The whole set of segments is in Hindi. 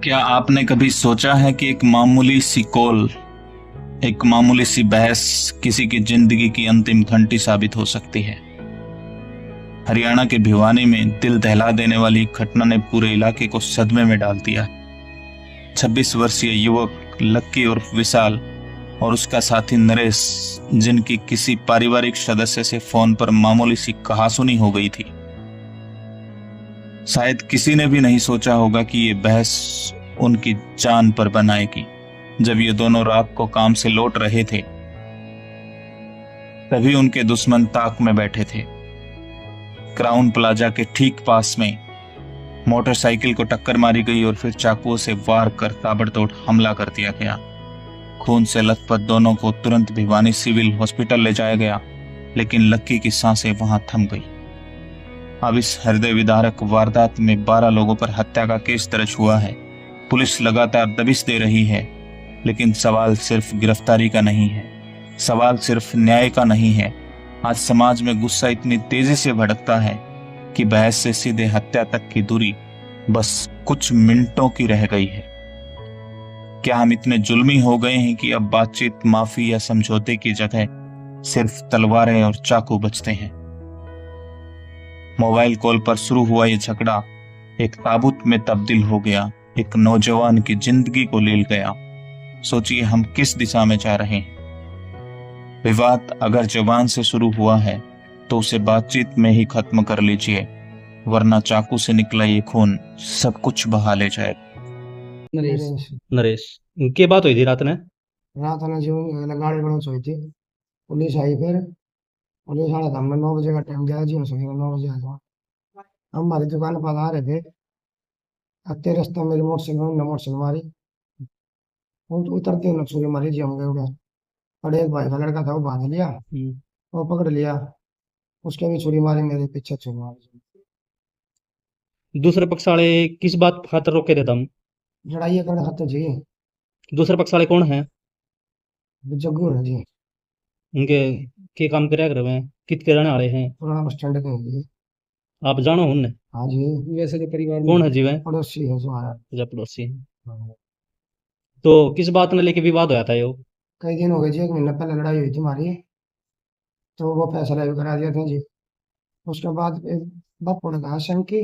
क्या आपने कभी सोचा है कि एक मामूली सी कॉल, एक मामूली सी बहस किसी की जिंदगी की अंतिम घंटी साबित हो सकती है। हरियाणा के भिवानी में दिल दहला देने वाली घटना ने पूरे इलाके को सदमे में डाल दिया। 26 वर्षीय युवक लक्की उर्फ विशाल और उसका साथी नरेश, जिनकी किसी पारिवारिक सदस्य से फोन पर मामूली सी कहासुनी हो गई थी। शायद किसी ने भी नहीं सोचा होगा कि ये बहस उनकी जान पर बन आएगी। जब ये दोनों रात को काम से लौट रहे थे, तभी उनके दुश्मन ताक में बैठे थे। क्राउन प्लाजा के ठीक पास में मोटरसाइकिल को टक्कर मारी गई और फिर चाकुओं से वार कर ताबड़तोड़ हमला कर दिया गया। खून से लथपथ दोनों को तुरंत भिवानी सिविल हॉस्पिटल ले जाया गया, लेकिन लक्की की सांसें वहां थम गई। अब इस हृदय विदारक वारदात में 12 लोगों पर हत्या का केस दर्ज हुआ है। पुलिस लगातार दबिश दे रही है, लेकिन सवाल सिर्फ गिरफ्तारी का नहीं है, सवाल सिर्फ न्याय का नहीं है। आज समाज में गुस्सा इतनी तेजी से भड़कता है कि बहस से सीधे हत्या तक की दूरी बस कुछ मिनटों की रह गई है। क्या हम इतने जुल्मी हो गए हैं कि अब बातचीत, माफी या समझौते की जगह सिर्फ तलवारें और चाकू बचते हैं? मोबाइल कॉल पर शुरू हुआ ये झगड़ा एक ताबूत में तब्दील हो गया, एक नौजवान की जिंदगी को ले गया। सोचिए हम किस दिशा में जा रहे हैं। विवाद अगर जवान से शुरू हुआ है तो उसे बातचीत में ही खत्म कर लीजिए, वरना चाकू से निकला ये खून सब कुछ बहा ले जाए। नरेश नरेश के बात हुई थी रात ने? रात ने जो गाड़ी बड़ा सोई थी। पुलिस आई, फिर पुलिस आया था। हमने 9 बजे का टाइम दिया जी, हम सवेरे 9 बजे आया था। हम हमारी दुकान पर आ रहे थे, आते रास्ते मेरी मोटरसाइकिल मारी, उतरते उन्होंने छुरी मारी जी। हम गए उधर, और एक भाई का लड़का था, वो बांध लिया, वो पकड़ लिया, उसके भी छुरी मारी, मेरे पीछे छुरी मारी। दूसरे पक्ष वाले किस बात खातर रोके थे तुम? लड़ाई करने खाते जी। दूसरे पक्ष वाले कौन है? जग्गू है जी, उनके के काम क्या कर रहे हैं? कितने रहने वाले हैं? पुराना बस स्टैंड के जी। आप जानो उनने? हाँ जी, वैसे तो परिवार कौन है जी वह? पड़ोसी है जो आया। अच्छा, पड़ोसी हैं। हाँ। तो किस बात ने लेके विवाद होया था ये? कई दिन हो गए जी, 1 महीना पहले लड़ाई हुई थी हमारी, तो वो फैसला भी करा दिया था जी। उसके बाद एक बापू ने कहा शंकी,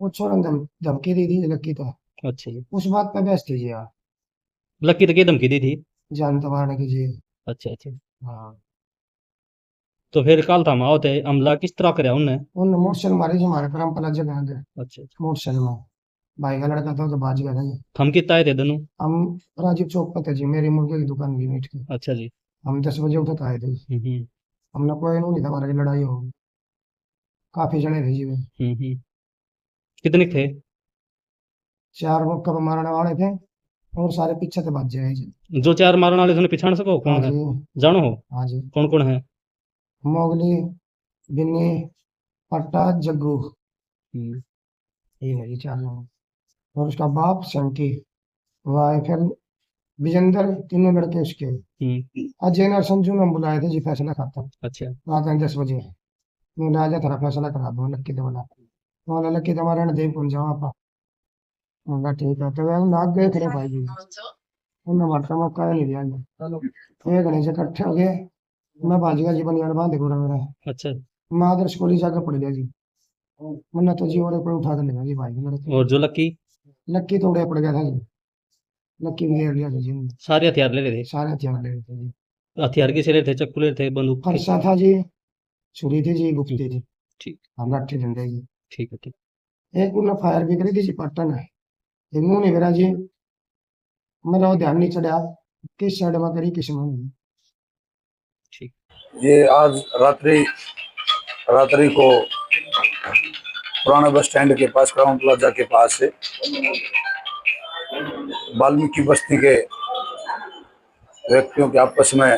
वो छोरा ने धमकी दी थी लक्की तो, अच्छा जी। उस बात पे बहस थी जी। हाँ, लक्की तो की धमकी दी थी? जान तबारने की जी। अच्छा अच्छा। हाँ, तो फिर कल था आओ थे, हमला किस तरह कराया उनने? उन मोटरसाइकिल मारी जी हमारे क्रम पर जगह आगे। अच्छा अच्छा। मोटरसाइकिल में भाई का लड़का था, तो बाज गया था जी। हम कितना आए थे दोनों? हम राजीव चौक पर थे जी, मेरी मुर्गे की दुकान भी मीट की। अच्छा जी। हम 10 बजे उठे आए थे। हमने कोई नहीं था हमारी लड़ाई हो, काफी जने थे जी वे। कितने थे? 4 मौका पर मारने वाले थे, और सारे पीछे से भाग जाए जी। जो 4 मारने वाले थे उन्हें पहचान सको हाँ कौन है? जी। जानो हो हाँ जी, कौन कौन है? मोगली, बिन्नी, पट्टा, जग्गू, हम्म। ये है ये 4 लोग। और उसका बाप शंकी, वह फिर विजेंद्र, तीनों लड़के उसके। अजय और संजू ने बुलाए थे जी फैसला खाता। अच्छा। रात में 10 बजे मैं राजा थोड़ा फैसला करा दो, लक्की तो बोला, बोला लक्की तुम्हारा ना देव कौन जाओ आप। मैं ठीक है, तो वह नाग गए थे भाई जी, उन्हें मारता मौका नहीं दिया जी। एक घंटे से इकट्ठे हो गए, मैं भाज गया जी, बनियान बांध पूरा मेरा। अच्छा। मैं आदर्श को जाकर पड़ गया जी, वरना तो जी और कोई उठा कर ले गया जी भाई मेरे। और जो लक्की? लक्की तो उड़े पड़ गया था जी, लक्की भी घेर लिया था जी। सारे हथियार ले रहे थे? सारे हथियार ले रहे थे जी। हथियार किसे ले रहे थे? चक्कू ले रहे थे, बंदूक? फरसा था जी, छुरी थी जी, गुप्ती थी, ठीक। हम लाठी डंडे जी। ठीक है ठीक। एक उन्हें फायर भी करी थी जी पट्टन है, एक मुंह नहीं करा जी। मेरा वो ध्यान नहीं चढ़ा किस साइड में करी किस में नहीं। ठीक। ये आज रात्रि रात्रि को पुराना बस स्टैंड के पास, क्राउन प्लाजा के पास से वाल्मीकि बस्ती के व्यक्तियों के आपस में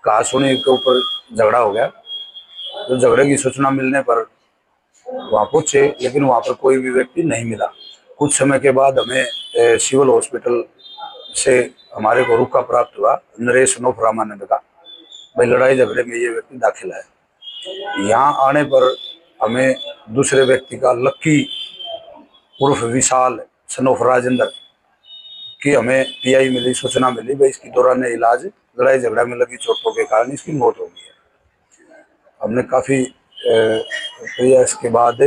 कहासुनी के ऊपर झगड़ा हो गया। तो झगड़े की सूचना मिलने पर वहां पहुंचे, लेकिन वहां पर कोई भी व्यक्ति नहीं मिला। कुछ समय के बाद हमें सिविल हॉस्पिटल से हमारे को रुका प्राप्त हुआ। नरेश नोफरामा ने कहा भाई लड़ाई झगड़े में ये व्यक्ति दाखिल है। यहाँ आने पर हमें दूसरे व्यक्ति का लक्की उर्फ विशाल सनोफ राजेंद्र कि हमें पीआई मिली, सूचना मिली भाई इसकी दौरान इलाज लड़ाई झगड़ा में लगी चोटों के कारण इसकी मौत हो गई है। हमने काफ़ी प्रयास के बाद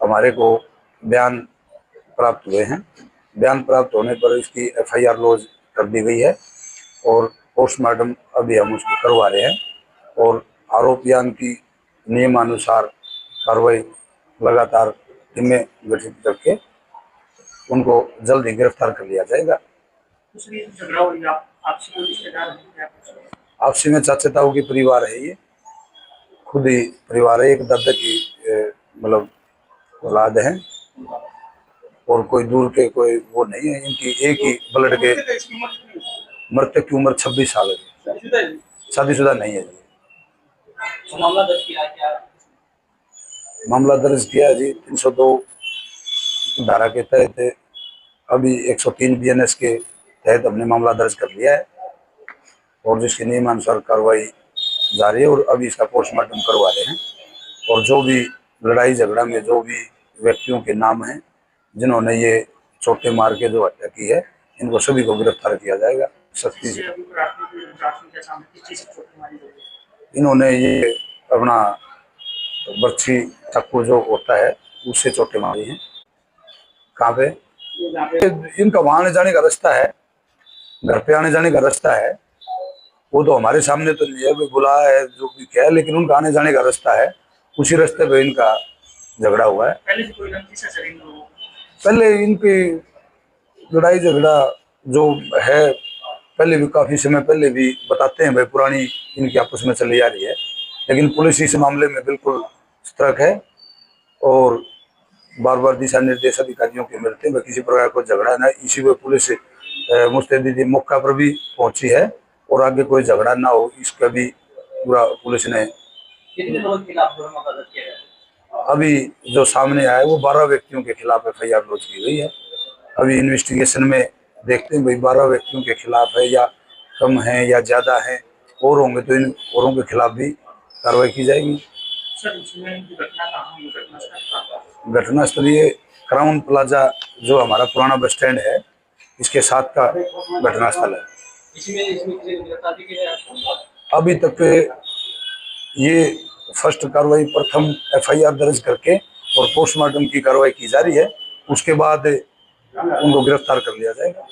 हमारे को बयान प्राप्त हुए हैं। बयान प्राप्त होने पर इसकी एफआईआर लॉज कर दी गई है और पोस्टमार्टम अभी हम उसको करवा रहे हैं और आरोपियां की नियमानुसार कार्रवाई लगातार टीमें गठित करके उनको जल्द ही गिरफ्तार कर लिया जाएगा। आपसी में चाचा ताऊ की परिवार है, ये खुद ही परिवार है, एक दादा की मतलब औलाद है और कोई दूर के कोई वो नहीं है। इनकी एक ही ब्लड के मृतक की उम्र 26 साल है, शादीशुदा नहीं है जी। मामला दर्ज किया जी 302 धारा के तहत, अभी 103 बीएनएस के तहत हमने मामला दर्ज कर लिया है और जिसके नियमानुसार कार्रवाई जारी है और अभी इसका पोस्टमार्टम करवा रहे हैं और जो भी लड़ाई झगड़ा में जो भी व्यक्तियों के नाम हैं जिन्होंने ये चोटें मार के जो हत्या की है, इनको सभी को गिरफ्तार किया जाएगा सख्ती से। इन्होंने ये अपना बर्छी चाकू जो होता है उससे चोटें मारी हैं। कहाँ पे? इनका वहां आने जाने का रास्ता है, घर पे आने जाने का रास्ता है, वो तो हमारे सामने तो नहीं है, बुला है जो भी क्या है, लेकिन उनका आने जाने का रास्ता है, उसी रास्ते पे इनका झगड़ा हुआ है। पहले इनकी लड़ाई झगड़ा जो है पहले भी काफी समय पहले भी बताते हैं भाई पुरानी इनकी आपस में चली आ रही है, लेकिन पुलिस इस मामले में बिल्कुल सतर्क है और बार बार दिशा निर्देश अधिकारियों के मिलते हैं, किसी प्रकार को झगड़ा ना, इसी में पुलिस मुस्तैदी मौका पर भी पहुंची है और आगे कोई झगड़ा ना हो इसका भी पूरा पुलिस ने। अभी जो सामने आया वो 12 व्यक्तियों के खिलाफ एफआईआर लॉन्च की गई है। अभी इन्वेस्टिगेशन में देखते हैं भाई 12 व्यक्तियों के खिलाफ है या कम है या ज्यादा है, और होंगे तो इन औरों के खिलाफ भी कार्रवाई की जाएगी। घटना स्थल ये क्राउन प्लाजा जो हमारा पुराना बस स्टैंड है इसके साथ का घटना स्थल है। अभी तक ये फर्स्ट कार्रवाई प्रथम एफआईआर दर्ज करके और पोस्टमार्टम की कार्रवाई की जा रही है, उसके बाद उनको गिरफ्तार कर लिया जाएगा।